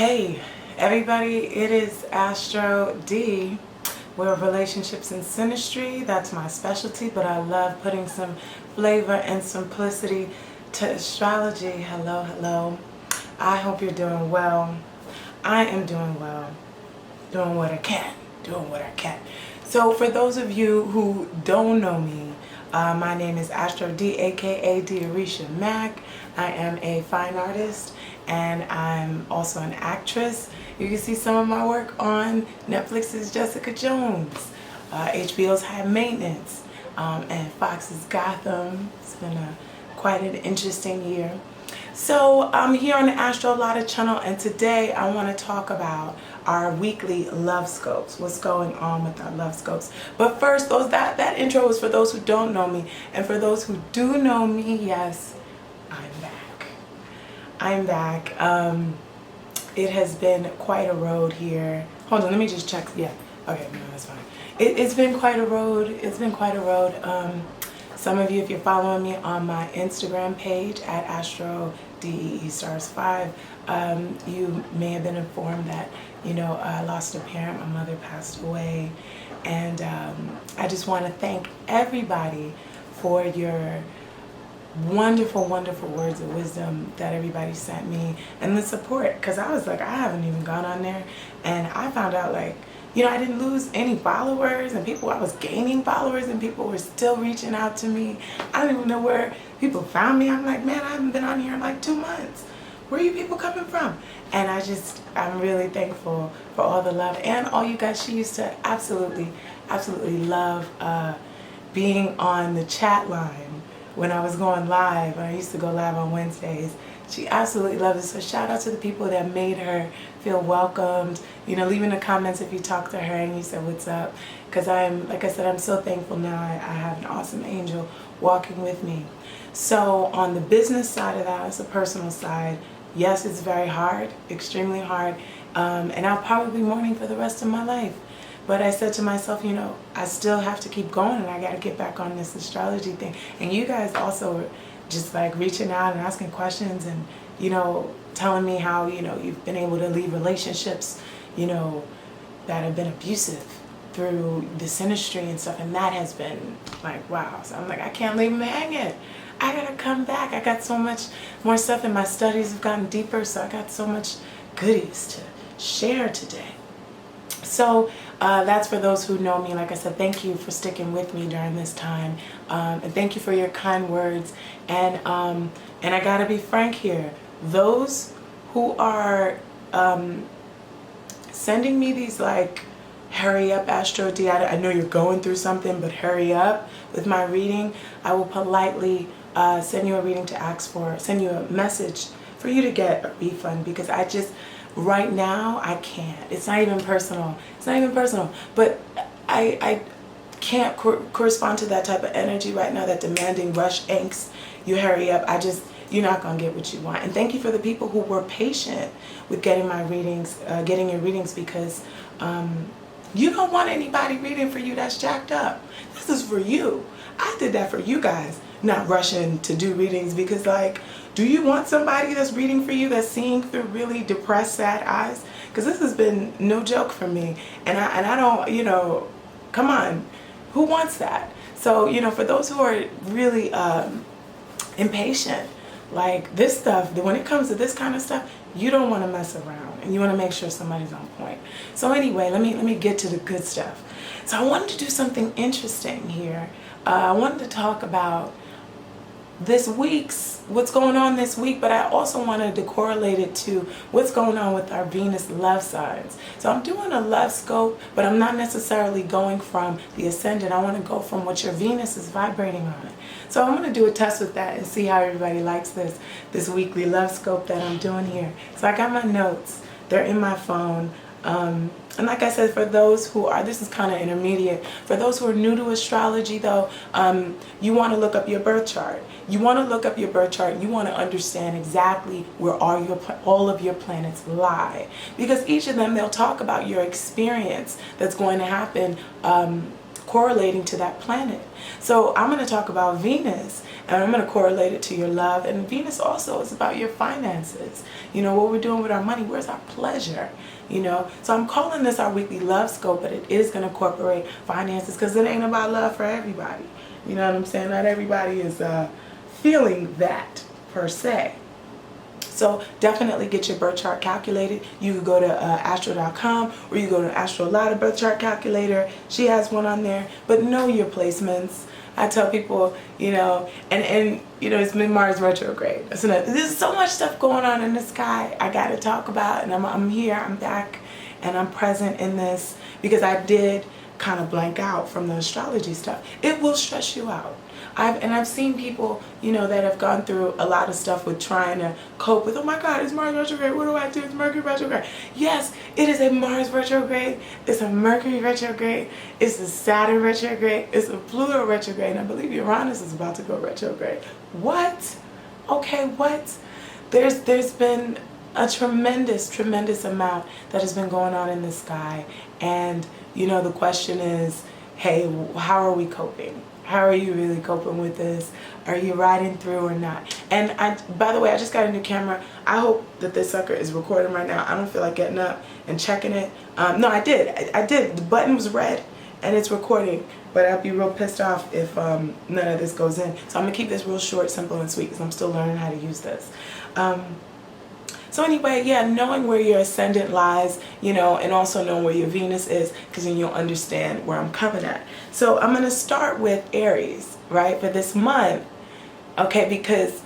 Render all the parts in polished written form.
Hey everybody, it is AstroDe. We're relationships and synastry. That's my specialty, but I love putting some flavor and simplicity to astrology. Hello, hello. I hope you're doing well. I am doing well. Doing what I can. Doing what I can. So for those of you who don't know me, my name is AstroDe, aka Diarisha Mack. I am a fine artist and I'm also an actress. You can see some of my work on Netflix's Jessica Jones, HBO's High Maintenance, and Fox's Gotham. It's been quite an interesting year. So I'm here on the Astrology channel, and today I want to talk about our weekly love scopes, what's going on with our love scopes. But first, that intro is for those who don't know me, and for those who do know me, yes, I'm back. I'm back. It has been quite a road here. Hold on, let me just check. Yeah, okay, no, that's fine. It's been quite a road. It's been quite a road. Some of you, if you're following me on my Instagram page at AstroDe stars 5, you may have been informed that, you know, I lost a parent. My mother passed away. And I just want to thank everybody for your wonderful, wonderful words of wisdom that everybody sent me and the support. Because I was like, I haven't even gone on there. And I found out, like, you know, I didn't lose any followers, and I was gaining followers, and people were still reaching out to me. I don't even know where people found me. I'm like, man, I haven't been on here in like 2 months. Where are you people coming from? And I'm really thankful for all the love and all you guys. She used to absolutely love being on the chat line when I was going live. I used to go live on Wednesdays. She absolutely loved it. So shout out to the people that made her feel welcomed. You know, leave in the comments if you talked to her and you said what's up. Because like I said, I'm so thankful now. I have an awesome angel walking with me. So on the business side of that, it's a personal side. Yes, it's very hard, extremely hard. And I'll probably be mourning for the rest of my life. But I said to myself, you know, I still have to keep going, and I got to get back on this astrology thing. And you guys also just like reaching out and asking questions and, you know, telling me how, you know, you've been able to leave relationships, you know, that have been abusive through the synastry and stuff. And that has been like, wow. So I'm like, I can't leave them hanging. I got to come back. I got so much more stuff, and my studies have gotten deeper. So I got so much goodies to share today. So that's for those who know me. Like I said, thank you for sticking with me during this time, and thank you for your kind words. And I gotta be frank here. Those who are sending me these like, hurry up, AstroDe, I know you're going through something, but hurry up with my reading. I will politely send you a reading to send you a message for you to get a refund, because right now, I can't. It's not even personal. It's not even personal. But I can't correspond to that type of energy right now, that demanding rush angst. You hurry up. You're not going to get what you want. And thank you for the people who were patient with getting my readings, getting your readings, because you don't want anybody reading for you that's jacked up. This is for you. I did that for you guys, not rushing to do readings, because, like, do you want somebody that's reading for you that's seeing through really depressed, sad eyes? Because this has been no joke for me. And I don't, you know, come on, who wants that? So, you know, for those who are really impatient, like this stuff, when it comes to this kind of stuff, you don't want to mess around, and you want to make sure somebody's on point. So anyway, let me get to the good stuff. So I wanted to do something interesting here. I wanted to talk about what's going on this week, but I also wanted to correlate it to what's going on with our Venus love signs. So I'm doing a love scope, but I'm not necessarily going from the ascendant. I want to go from what your Venus is vibrating on. So I'm going to do a test with that and see how everybody likes this weekly love scope that I'm doing here. So I got my notes. They're in my phone. And like I said, for those who are, this is kind of intermediate. For those who are new to astrology, though, you want to look up your birth chart. You want to look up your birth chart. You want to understand exactly where all of your planets lie. Because each of them, they'll talk about your experience that's going to happen correlating to that planet. So I'm going to talk about Venus, and I'm going to correlate it to your love. And Venus also is about your finances. You know, what we're doing with our money. Where's our pleasure? You know, so I'm calling this our weekly love scope, but it is going to incorporate finances because it ain't about love for everybody. You know what I'm saying? Not everybody is feeling that per se. So definitely get your birth chart calculated. You can go to astro.com, or you go to Astrology birth chart calculator. She has one on there. But know your placements. I tell people, you know, and you know, it's been Mars retrograde. So there's so much stuff going on in the sky I got to talk about, and I'm here, I'm back, and I'm present in this because I did kind of blank out from the astrology stuff. It will stress you out. I've seen people, you know, that have gone through a lot of stuff with trying to cope with, oh my God, it's Mars retrograde, what do I do? It's Mercury retrograde. Yes, it is a Mars retrograde, it's a Mercury retrograde, it's a Saturn retrograde, it's a Pluto retrograde, and I believe Uranus is about to go retrograde. What? Okay, what? There's been a tremendous amount that has been going on in the sky, and you know, the question is, hey, how are we coping? How are you really coping with this? Are you riding through or not? And by the way, I just got a new camera. I hope that this sucker is recording right now. I don't feel like getting up and checking it. No, I did. I did. The button was red and it's recording. But I'd be real pissed off if none of this goes in. So I'm going to keep this real short, simple, and sweet because I'm still learning how to use this. So anyway, yeah, knowing where your ascendant lies, you know, and also knowing where your Venus is, because then you'll understand where I'm coming at. So I'm going to start with Aries, right, for this month, okay, because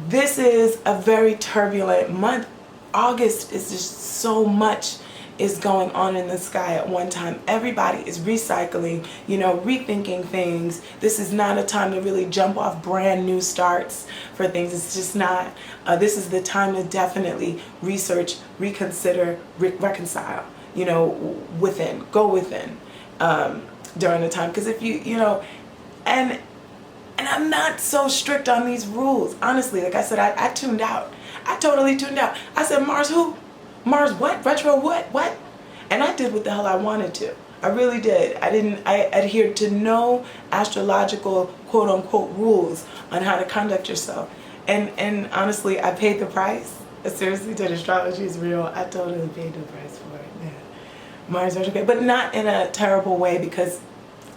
this is a very turbulent month. August is just so much is going on in the sky at one time. Everybody is recycling, you know, rethinking things. This is not a time to really jump off brand new starts for things. It's just not. This is the time to definitely research, reconsider, reconcile, you know, within, go within during the time. Because if you know, and I'm not so strict on these rules. Honestly, like I said, I tuned out. I totally tuned out. I said, Mars who? Mars what? Retro what? What? And I did what the hell I wanted to. I really did. I adhered to no astrological quote unquote rules on how to conduct yourself. And honestly, I paid the price. Seriously, that astrology is real. I totally paid the price for it. Yeah. Mars retrograde, but not in a terrible way because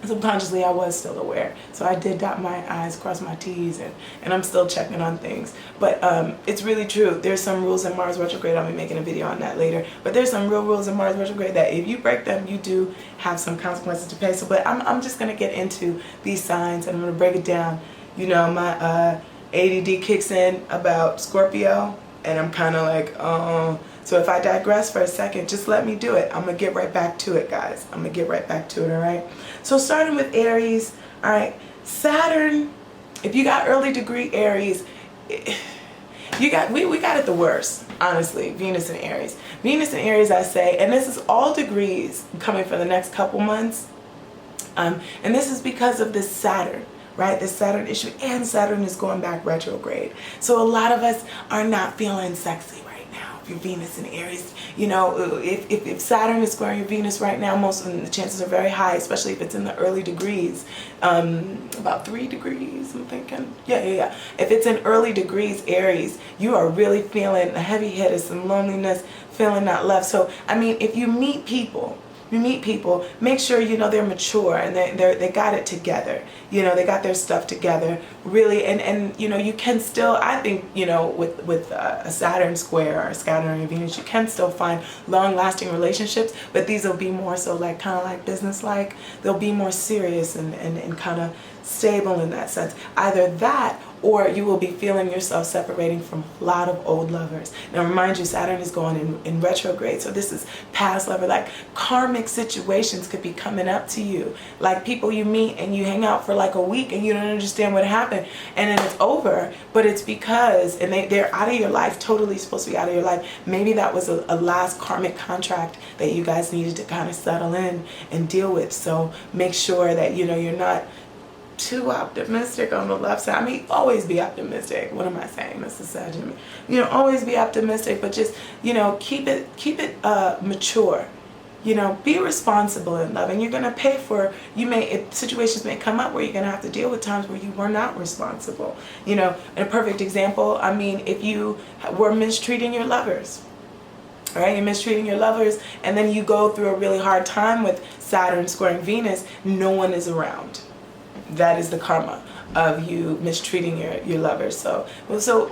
subconsciously I was still aware. So I did dot my I's, cross my T's, and I'm still checking on things. But it's really true. There's some rules in Mars retrograde. I'll be making a video on that later. But there's some real rules in Mars retrograde that if you break them, you do have some consequences to pay. So, but I'm just going to get into these signs and I'm going to break it down. You know, my ADD kicks in about Scorpio and I'm kind of like, oh. So if I digress for a second, just let me do it. I'm going to get right back to it, guys. I'm going to get right back to it, all right? So starting with Aries, all right, Saturn, if you got early degree Aries, we got it the worst, honestly, Venus and Aries. Venus and Aries, I say, and this is all degrees coming for the next couple months. And this is because of this Saturn. Right, this Saturn issue, and Saturn is going back retrograde. So a lot of us are not feeling sexy right now. If your Venus in Aries, you know, if Saturn is squaring your Venus right now, most of the chances are very high, especially if it's in the early degrees. About 3 degrees, I'm thinking. Yeah. If it's in early degrees Aries, you are really feeling a heavy hit of some loneliness, feeling not loved. So, I mean, if you meet people, make sure, you know, they're mature and they got it together. You know, they got their stuff together, really. And you know, you can still, I think, you know, with a Saturn square or a Saturn or Venus, you can still find long-lasting relationships, but these will be more so like kind of like business-like. They'll be more serious and kind of stable in that sense. Either that, or you will be feeling yourself separating from a lot of old lovers. Now remind you, Saturn is going in retrograde, so this is past lover, like karmic situations could be coming up to you, like people you meet and you hang out for like a week and you don't understand what happened, and then it's over, but it's because, and they're out of your life, totally supposed to be out of your life. Maybe that was a last karmic contract that you guys needed to kind of settle in and deal with. So make sure that, you know, you're not too optimistic on the left side. I mean, always be optimistic. What am I saying? This is sad to me. You know, always be optimistic, but just, you know, keep it mature. be responsible in love, and you're going to pay for, situations may come up where you're going to have to deal with times where you were not responsible. In a perfect example, I mean, if you were mistreating your lovers, all right, you're mistreating your lovers, and then you go through a really hard time with Saturn squaring Venus, no one is around. That is the karma of you mistreating your lovers. So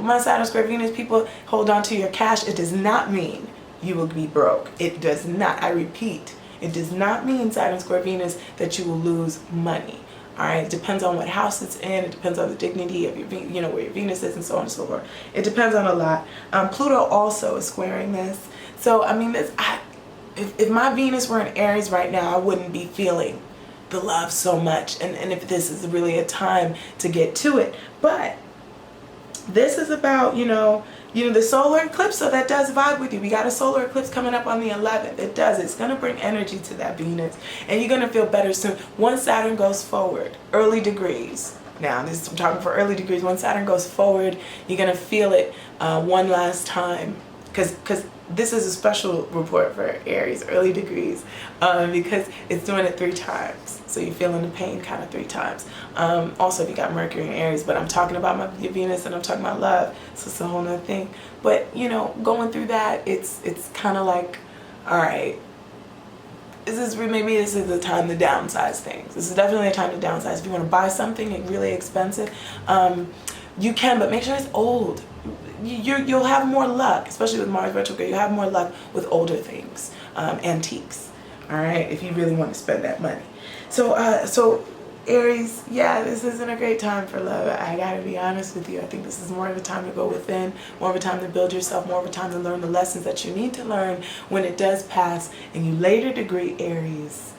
my Saturn square Venus, people hold on to your cash. It does not mean you will be broke. It does not. I repeat, it does not mean Saturn square Venus that you will lose money. All right, it depends on what house it's in. It depends on the dignity of your, where your Venus is, and so on and so forth. It depends on a lot. Pluto also is squaring this. So I mean, if my Venus were in Aries right now, I wouldn't be feeling the love so much, and if this is really a time to get to it. But this is about the solar eclipse, so that does vibe with you. We got a solar eclipse coming up on the 11th. It's going to bring energy to that Venus, and you're going to feel better soon. Once Saturn goes forward, early degrees. Now, I'm talking for early degrees. When Saturn goes forward, you're going to feel it one last time, because this is a special report for Aries, early degrees, because it's doing it 3 times. So you're feeling the pain kind of 3 times. Also, if you got Mercury in Aries, but I'm talking about your Venus, and I'm talking about love, so it's a whole nother thing. But, going through that, it's kind of like, all right, maybe this is the time to downsize things. This is definitely a time to downsize. If you want to buy something really expensive, you can, but make sure it's old. You'll have more luck, especially with Mars retrograde. You'll have more luck with older things, antiques. All right, if you really want to spend that money. So Aries, yeah, this isn't a great time for love. I gotta be honest with you. I think this is more of a time to go within, more of a time to build yourself, more of a time to learn the lessons that you need to learn when it does pass. And you later degree Aries,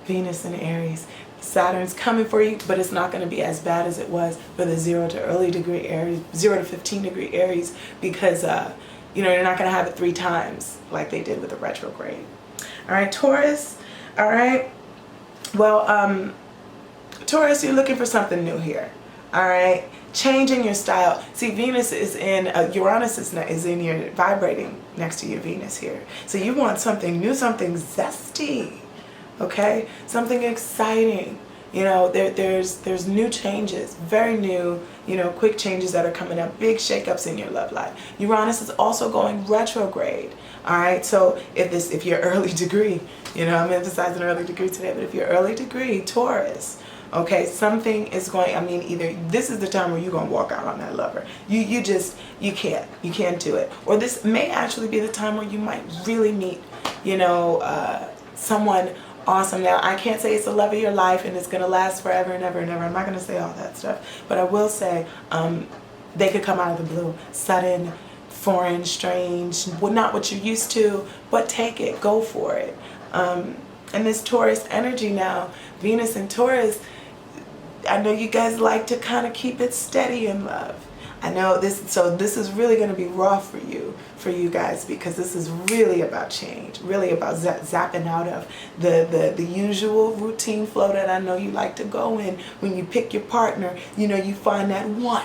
Venus in Aries. Saturn's coming for you, but it's not going to be as bad as it was for the 0 to early degree Aries, 0 to 15 degree Aries, because you're not going to have it 3 times like they did with the retrograde. All right, Taurus. All right. Well, Taurus, you're looking for something new here. All right, changing your style. See, Venus is in Uranus is in your vibrating next to your Venus here. So you want something new, something zesty. Okay, something exciting. There's new changes, very new, quick changes that are coming up, big shakeups in your love life. Uranus is also going retrograde. All right, so if you're early degree, I'm emphasizing early degree today, but if you're early degree Taurus, okay, something is going, either this is the time where you're going to walk out on that lover. You can't do it. Or this may actually be the time where you might really meet, someone awesome. Now, I can't say it's the love of your life and it's going to last forever and ever and ever. I'm not going to say all that stuff. But I will say they could come out of the blue. Sudden, foreign, strange, not what you're used to, but take it. Go for it. And this Taurus energy now, Venus and Taurus, I know you guys like to kind of keep it steady in love. I know this is really going to be raw for you guys, because this is really about change, really about zapping out of the usual routine flow that I know you like to go in when you pick your partner. You find that one.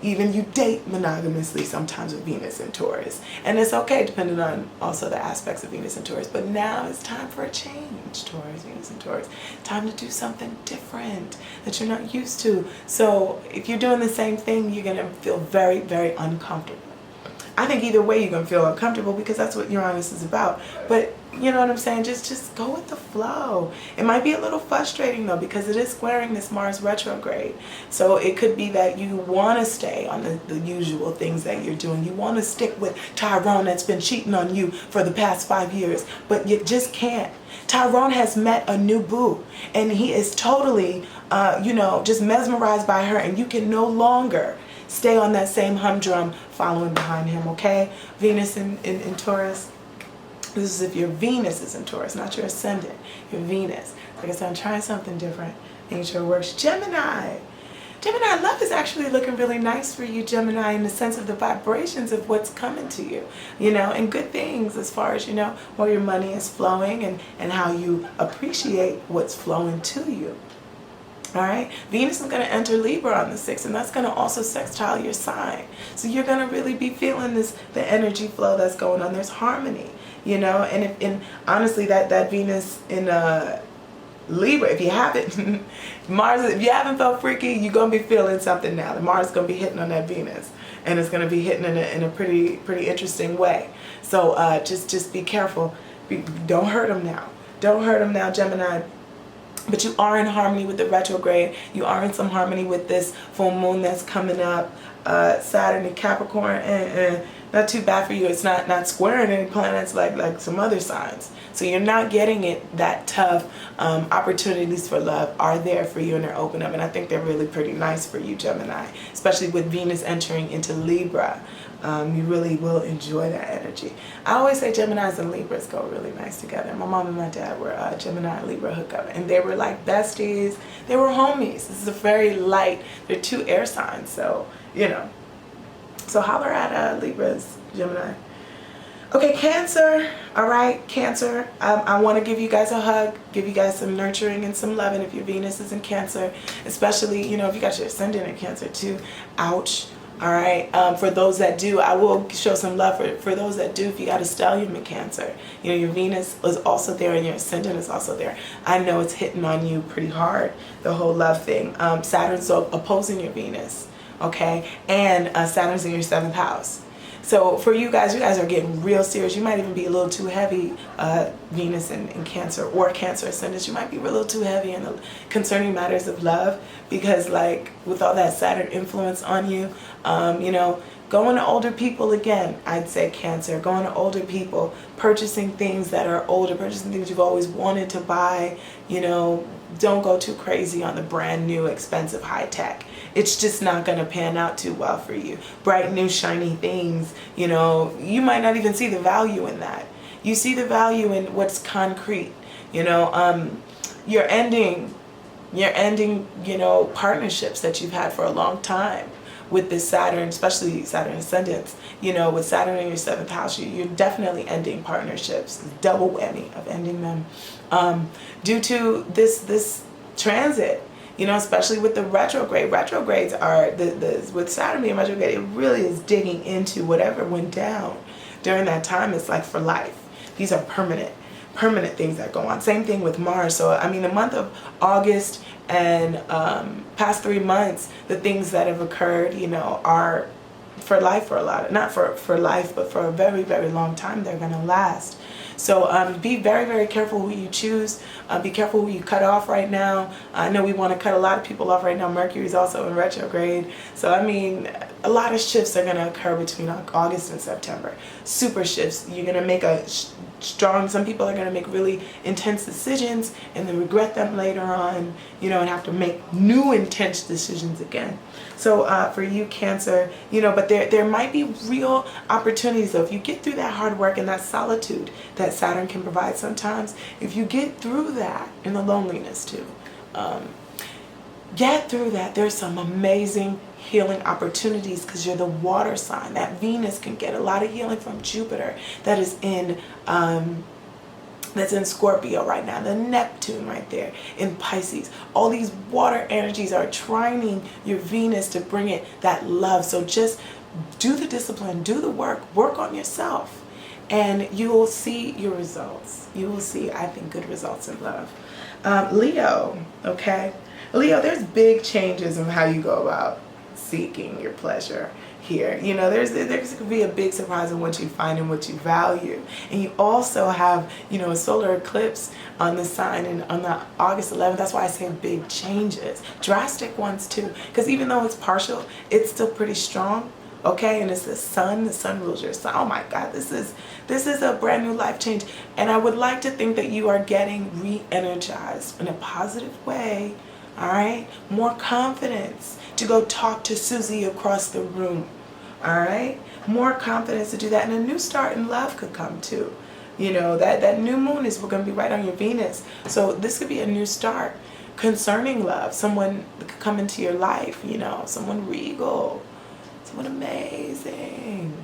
Even you date monogamously sometimes with Venus and Taurus. And it's okay, depending on also the aspects of Venus and Taurus. But now it's time for a change, Taurus, Venus and Taurus. Time to do something different that you're not used to. So if you're doing the same thing, you're going to feel very, very uncomfortable. I think either way you're going to feel uncomfortable, because that's what Uranus is about. But you know what I'm saying? Just go with the flow. It might be a little frustrating though, because it is squaring this Mars retrograde. So it could be that you want to stay on the usual things that you're doing. You want to stick with Tyrone that's been cheating on you for the past 5 years, but you just can't. Tyrone has met a new boo, and he is totally, just mesmerized by her, and you can no longer stay on that same humdrum following behind him, okay? Venus in Taurus. This is if your Venus is in Taurus, not your ascendant, your Venus. Like I said, I'm trying something different, making sure it works. Gemini, love is actually looking really nice for you, Gemini, in the sense of the vibrations of what's coming to you, and good things as far as, where your money is flowing and how you appreciate what's flowing to you. All right, Venus is going to enter Libra on the 6th, and that's going to also sextile your sign. So you're going to really be feeling the energy flow that's going on. There's harmony, you know, and honestly, that Venus in Libra, if you haven't, Mars, if you haven't felt freaky, you're going to be feeling something now. The Mars is going to be hitting on that Venus, and it's going to be hitting in a pretty interesting way. So just be careful. Don't hurt them now. Don't hurt them now, Gemini. But you are in harmony with the retrograde. You are in some harmony with this full moon that's coming up. Saturn in Capricorn, not too bad for you. It's not squaring any planets like some other signs. So you're not getting it that tough. Opportunities for love are there for you, and they're open up. And I think they're really pretty nice for you, Gemini, especially with Venus entering into Libra. You really will enjoy that energy. I always say Geminis and Libras go really nice together. My mom and my dad were Gemini and Libra hookup, and they were like besties. They were homies. This is a very light, they're two air signs, so, you know. So holler at Libras, Gemini. Okay, Cancer. All right, Cancer. I want to give you guys a hug, give you guys some nurturing and some loving if your Venus is in Cancer, especially, you know, if you got your ascendant in Cancer too. Ouch. All right, for those that do, I will show some love for those that do. If you got a stellium in Cancer, you know, your Venus is also there and your ascendant is also there. I know it's hitting on you pretty hard, the whole love thing. Saturn's opposing your Venus, okay? And Saturn's in your 7th house. So for you guys are getting real serious. You might even be a little too heavy, Venus in Cancer or Cancer ascendant. You might be a little too heavy in the concerning matters of love, because like with all that Saturn influence on you, you know, going to older people again, I'd say Cancer, going to older people, purchasing things that are older, purchasing things you've always wanted to buy, you know, don't go too crazy on the brand new, expensive, high tech. It's just not going to pan out too well for you. Bright, new, shiny things, you know, you might not even see the value in that. You see the value in what's concrete, you know. You're ending, you know, partnerships that you've had for a long time with this Saturn, especially Saturn ascendants. You know, with Saturn in your 7th house, you're definitely ending partnerships. Double whammy of ending them due to this transit. You know, especially with the retrograde. Retrogrades are, with Saturn being retrograde, it really is digging into whatever went down during that time. It's like for life. These are permanent things that go on. Same thing with Mars. So, I mean, the month of August and past 3 months, the things that have occurred, you know, are for life for a lot of, not for life, but for a very, very long time. They're going to last. So be very, very careful who you choose. Be careful who you cut off right now. I know we want to cut a lot of people off right now. Mercury is also in retrograde. So, I mean, a lot of shifts are going to occur between August and September. Super shifts. You're going to make a strong, some people are going to make really intense decisions and then regret them later on, you know, and have to make new intense decisions again. So for you, Cancer, you know, but there might be real opportunities. So if you get through that hard work and that solitude that Saturn can provide sometimes, if you get through that, and the loneliness too, get through that, there's some amazing healing opportunities, because you're the water sign. That Venus can get a lot of healing from Jupiter that is in that's in Scorpio right now, the Neptune right there in Pisces. All these water energies are trining your Venus to bring it that love. So just do the discipline, do the work on yourself, and you will see your results. You will see, I think, good results in love. Leo, okay? Leo, there's big changes in how you go about seeking your pleasure here. You know, there's could be a big surprise in what you find and what you value. And you also have, you know, a solar eclipse on the sign and on the August 11th. That's why I say big changes, drastic ones too, because even though it's partial, it's still pretty strong. Okay, and it's the sun rules your sign. Oh my God, this is a brand new life change. And I would like to think that you are getting re-energized in a positive way. All right, more confidence to go talk to Susie across the room. All right, more confidence to do that, and a new start in love could come too. You know, that new moon is going to be right on your Venus, so this could be a new start concerning love. Someone could come into your life, you know, someone regal, someone amazing.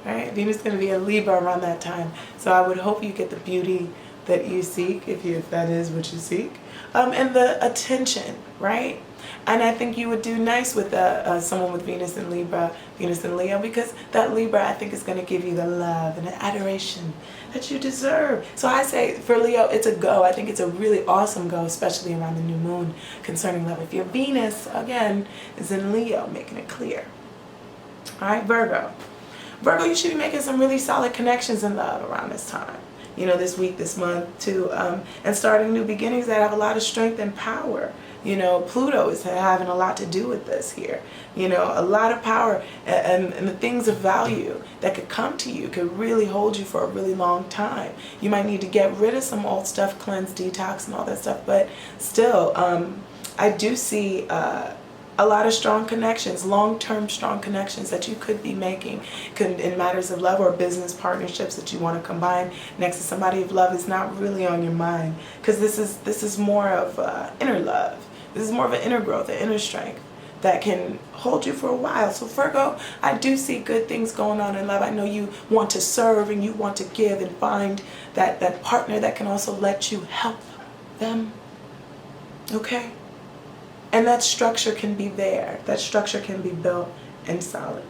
All right, Venus is going to be a Libra around that time, so I would hope you get the beauty that you seek, if that is what you seek, and the attention, right? And I think you would do nice with someone with Venus in Libra, Venus in Leo, because that Libra, I think, is going to give you the love and the adoration that you deserve. So I say for Leo, it's a go. I think it's a really awesome go, especially around the new moon concerning love. If your Venus, again, is in Leo, making it clear. All right, Virgo. Virgo, you should be making some really solid connections in love around this time. You know, this week, this month, too. And starting new beginnings that have a lot of strength and power. You know, Pluto is having a lot to do with this here. You know, a lot of power and the things of value that could come to you could really hold you for a really long time. You might need to get rid of some old stuff, cleanse, detox, and all that stuff. But still, I do see a lot of strong connections, long-term strong connections that you could be making in matters of love or business partnerships that you want to combine next to somebody if love is not really on your mind. Because this is more of inner love. This is more of an inner growth, an inner strength that can hold you for a while. So Virgo, I do see good things going on in love. I know you want to serve and you want to give and find that partner that can also let you help them. Okay? And that structure can be there. That structure can be built and solid.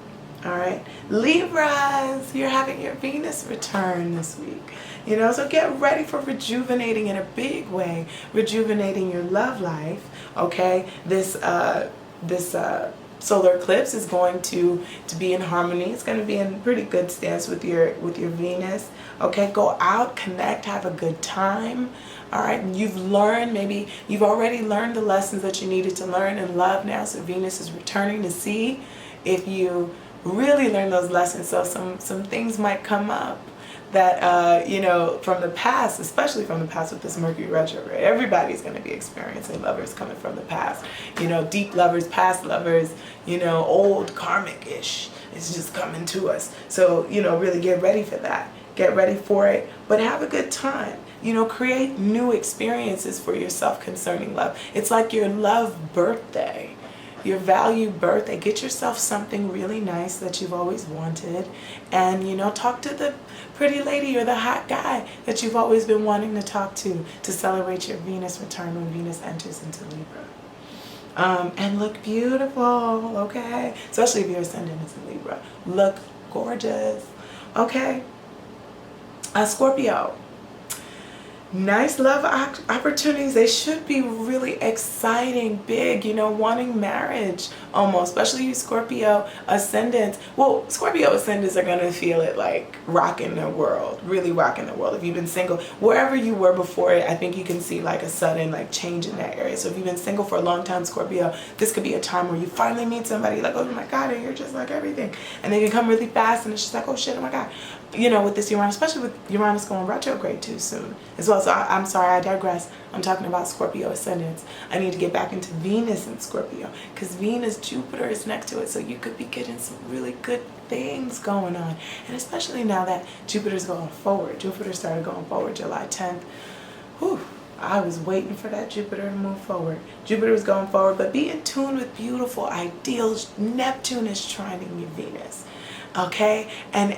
All right? Libras, you're having your Venus return this week. You know, so get ready for rejuvenating in a big way, rejuvenating your love life. Okay? This solar eclipse is going to be in harmony. It's going to be in pretty good stance with your Venus. Okay? Go out, connect, have a good time. All right, you've learned, maybe you've already learned the lessons that you needed to learn in love now. So Venus is returning to see if you really learned those lessons. So some things might come up that, you know, from the past, especially from the past with this Mercury retrograde. Everybody's going to be experiencing lovers coming from the past. You know, deep lovers, past lovers, you know, old karmic-ish. It's just coming to us. So, you know, really get ready for that. Get ready for it, but have a good time. You know, create new experiences for yourself concerning love. It's like your love birthday, your value birthday. Get yourself something really nice that you've always wanted. And, you know, talk to the pretty lady or the hot guy that you've always been wanting to talk to celebrate your Venus return when Venus enters into Libra. And look beautiful, okay? Especially if your ascendant is in Libra. Look gorgeous, okay? Scorpio. Nice love opportunities. They should be really exciting, big, you know, wanting marriage almost, especially you Scorpio ascendants. Well, Scorpio ascendants are going to feel it like rocking the world, really rocking the world. If you've been single, wherever you were before it, I think you can see like a sudden like change in that area. So if you've been single for a long time, Scorpio, this could be a time where you finally meet somebody like, oh my God, and you're just like everything. And they can come really fast and it's just like, oh shit, oh my God. You know, with this Uranus, especially with Uranus going retrograde too soon as well. So I'm sorry, I digress. I'm talking about Scorpio ascendants. I need to get back into Venus and Scorpio because Venus, Jupiter is next to it. So you could be getting some really good things going on. And especially now that Jupiter's going forward. Jupiter started going forward July 10th. Whew. I was waiting for that Jupiter to move forward. Jupiter was going forward, but be in tune with beautiful ideals. Neptune is trining your Venus. Okay, and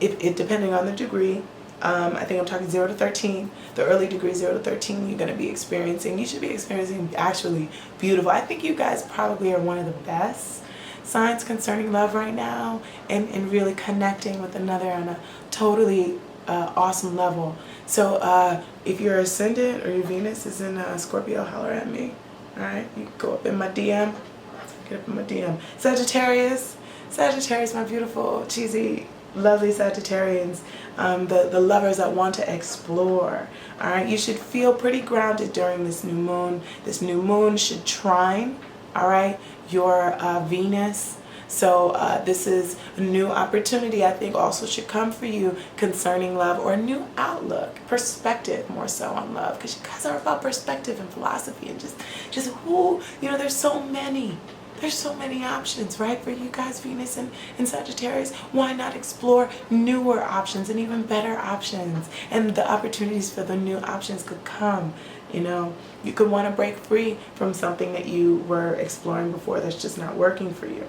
if depending on the degree, I think I'm talking 0 to 13, the early degree 0 to 13, you're going to be experiencing, you should be experiencing actually beautiful. I think you guys probably are one of the best signs concerning love right now and really connecting with another on a totally awesome level. So if your ascendant or your Venus is in Scorpio, holler at me. All right, you can go up in my DM, get up in my DM. Sagittarius, my beautiful, cheesy, lovely Sagittarians, the lovers that want to explore. All right, you should feel pretty grounded during this new moon. This new moon should trine, all right, your Venus. So this is a new opportunity I think also should come for you concerning love, or a new outlook, perspective more so on love, because you guys are about perspective and philosophy and just who, you know, there's so many options, right, for you guys, Venus and Sagittarius. Why not explore newer options and even better options? And the opportunities for the new options could come, you know. You could want to break free from something that you were exploring before that's just not working for you.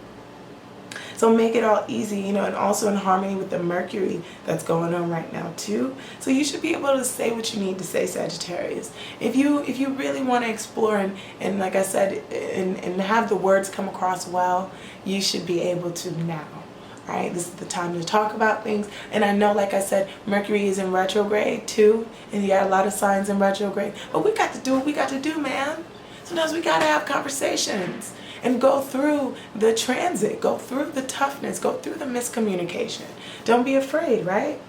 So make it all easy, you know, and also in harmony with the Mercury that's going on right now too. So you should be able to say what you need to say, Sagittarius. If you really want to explore and like I said, and have the words come across well, you should be able to now. Right? This is the time to talk about things. And I know, like I said, Mercury is in retrograde too, and you got a lot of signs in retrograde. But we got to do what we got to do, man. Sometimes we got to have conversations and go through the transit, go through the toughness, go through the miscommunication. Don't be afraid, right?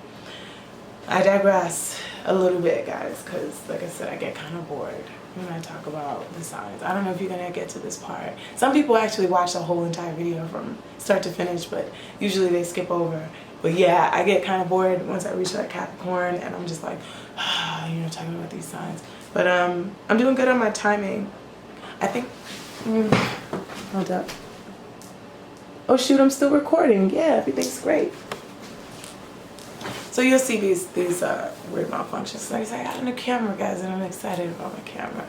I digress a little bit, guys, because like I said, I get kind of bored when I talk about the signs. I don't know if you're going to get to this part. Some people actually watch the whole entire video from start to finish, but usually they skip over. But yeah, I get kind of bored once I reach that Capricorn, and I'm just like, you know, talking about these signs. But I'm doing good on my timing. I think, hold up. Oh shoot, I'm still recording. Yeah, everything's great. So you'll see these weird malfunctions. Like I said, I got a new camera, guys, and I'm excited about my camera.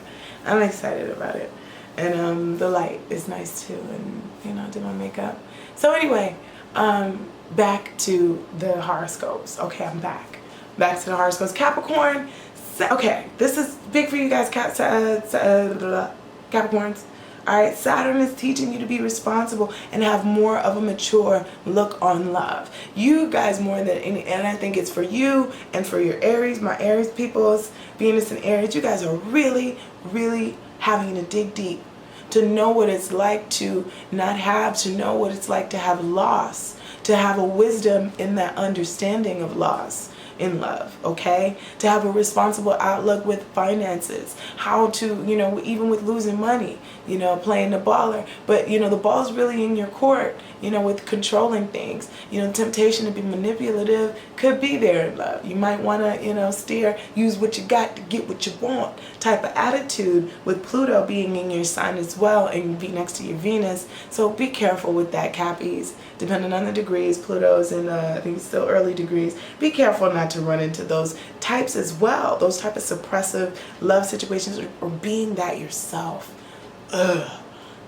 I'm excited about it. And the light is nice too, and you know, I did my makeup. So anyway, back to the horoscopes. Okay, I'm back. Back to the horoscopes. Capricorn. Okay, this is big for you guys, Capricorns. Alright, Saturn is teaching you to be responsible and have more of a mature look on love. You guys more than any, and I think it's for you and for your Aries, my Aries peoples, Venus and Aries, you guys are really, really having to dig deep to know what it's like to not have, to know what it's like to have loss, to have a wisdom in that understanding of loss in love, okay? To have a responsible outlook with finances, how to, you know, even with losing money, you know, playing the baller, but you know, the ball's really in your court, you know, with controlling things. You know, temptation to be manipulative could be there in love. You might want to, you know, use what you got to get what you want type of attitude, with Pluto being in your sign as well and be next to your Venus. So be careful with that, Cappies. Depending on the degrees, Pluto's in, I think it's still early degrees. Be careful not to run into those types as well, those type of suppressive love situations, or being that yourself. Ugh.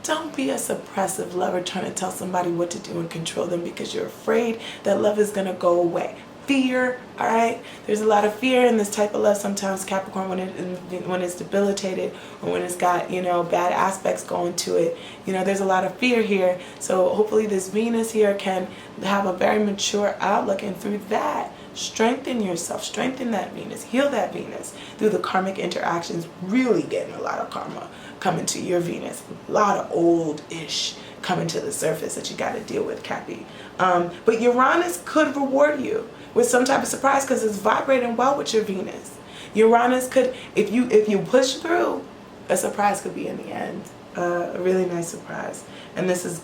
Don't be a suppressive lover trying to tell somebody what to do and control them because you're afraid that love is going to go away. Fear, all right? There's a lot of fear in this type of love sometimes, Capricorn, when it's debilitated or when it's got, you know, bad aspects going to it. You know, there's a lot of fear here. So hopefully this Venus here can have a very mature outlook, and through that, strengthen yourself, strengthen that Venus, heal that Venus through the karmic interactions, really getting a lot of karma coming to your Venus, a lot of old-ish coming to the surface that you got to deal with, Cappy. But Uranus could reward you with some type of surprise because it's vibrating well with your Venus. Uranus could, if you push through, a surprise could be in the end, a really nice surprise. And this is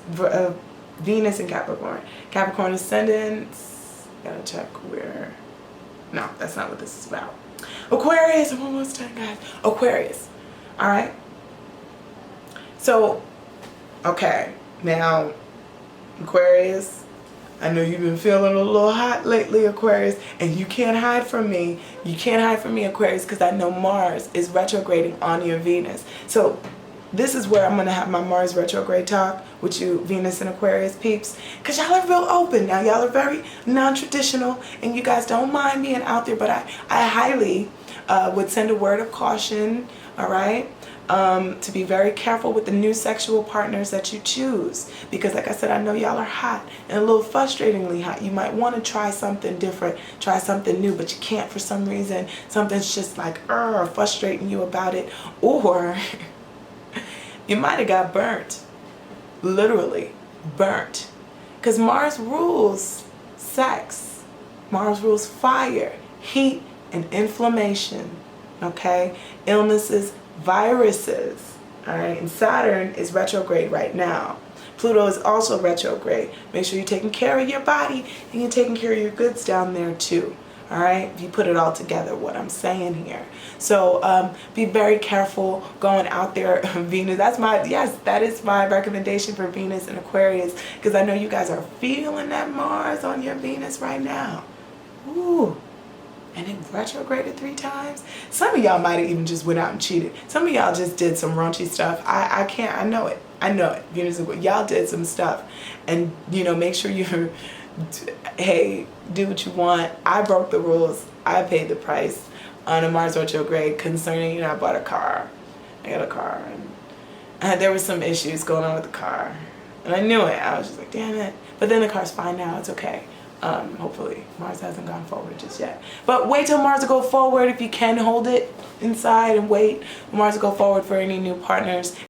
Venus in Capricorn. Capricorn ascendant. Gotta check where. No, that's not what this is about. Aquarius. I'm almost done, guys. Aquarius. All right. So, okay. Now, Aquarius, I know you've been feeling a little hot lately, Aquarius, and you can't hide from me. You can't hide from me, Aquarius, because I know Mars is retrograding on your Venus. So this is where I'm going to have my Mars retrograde talk with you, Venus and Aquarius peeps, because y'all are real open now. Y'all are very non-traditional, and you guys don't mind being out there, but I highly would send a word of caution, all right? To be very careful with the new sexual partners that you choose, because like I said, I know y'all are hot and a little frustratingly hot. You might want to try something different, try something new, but you can't for some reason. Something's just like frustrating you about it, or you might have got burnt, literally burnt, because Mars rules sex. Mars rules fire, heat, and inflammation, okay? Illnesses, viruses, all right? And Saturn is retrograde right now. Pluto is also retrograde. Make sure you're taking care of your body and you're taking care of your goods down there too, all right? If you put it all together, what I'm saying here. So be very careful going out there, Venus. That is my recommendation for Venus and Aquarius, because I know you guys are feeling that Mars on your Venus right now. Ooh. and it retrograded 3 times. Some of y'all might have even just went out and cheated. Some of y'all just did some raunchy stuff. I can't, I know it. I know it. Y'all did some stuff. And, you know, make sure you're, hey, do what you want. I broke the rules. I paid the price on a Mars retrograde concerning, you know, I bought a car. I got a car. And there were some issues going on with the car. And I knew it. I was just like, damn it. But then the car's fine now. It's okay. Hopefully Mars hasn't gone forward just yet, but wait till Mars to go forward if you can hold it inside and wait for Mars to go forward for any new partners.